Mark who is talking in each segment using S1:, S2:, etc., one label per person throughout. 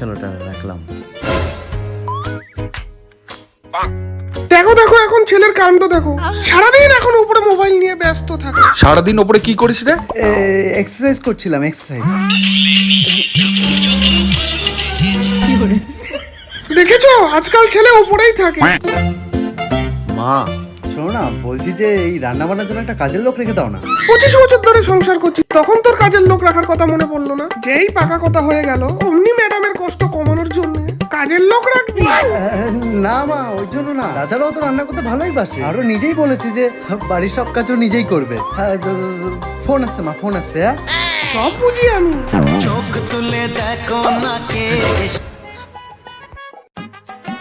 S1: বিছানাটা রাখলাম।
S2: দেখো দেখো এখন ছেলের কাণ্ড দেখো, সারাদিন এখন উপরে মোবাইল নিয়ে ব্যস্ত থাকে।
S3: সারাদিন ওপরে কি করিস রে?
S1: এক্সারসাইজ করছিলাম, এক্সারসাইজ।
S2: দেখেছো আজকাল ছেলে উপরেই থাকে।
S1: মা শোনো না, বলছি যে এই রান্না বান্নার জন্য একটা কাজের লোক রেখে দাও না।
S2: 25 বছর ধরে সংসার করছি, তখন তোর কাজের লোক রাখার কথা মনে পড়লো না? যেই পাকা কথা হয়ে গেল অমনি ম্যাডামের কষ্ট কমানোর জন্য কাজের লোক রাখবি?
S1: না মা, ওই জন্য না, তাছাড়াও তো রান্না করতে ভালোই বাসে। আরো নিজেই বলেছি যে বাড়ির সব কাজও নিজেই করবে। ফোন আসছে মা, ফোন আসছে। হ্যাঁ
S2: সব বুঝি আমি।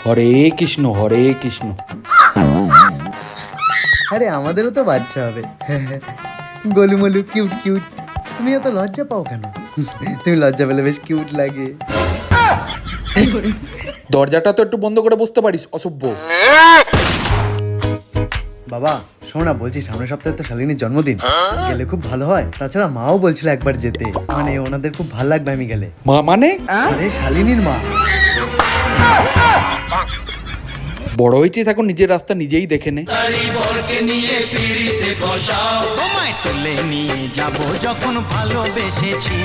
S3: হরে কৃষ্ণ, হরে কৃষ্ণ।
S1: আরে আমাদেরও তো বাচ্চা হবে। গোলুমলু কিউট কিউট। তুমি এত লজ্জা পাও কেন? তুমি লজ্জা পেলে বেশ কিউট লাগে।
S3: দরজাটা তো একটু বন্ধ করে বসতে পারিস, অসভ্য।
S1: বাবা শোনো না, বলছি সামনের সপ্তাহে তো শালিনীর জন্মদিন, গেলে খুব ভালো হয়। তাছাড়া মাও বলছিল একবার যেতে, মানে ওনাদের খুব ভালো লাগবে আমি গেলে।
S3: মা মানে?
S1: আরে শালিনীর মা।
S3: বড় হয়েছিস এখন, নিজের রাস্তা নিজেই দেখে নে।
S4: তোমায় তুলে নিয়ে যাব যখন ভালোবেসেছি।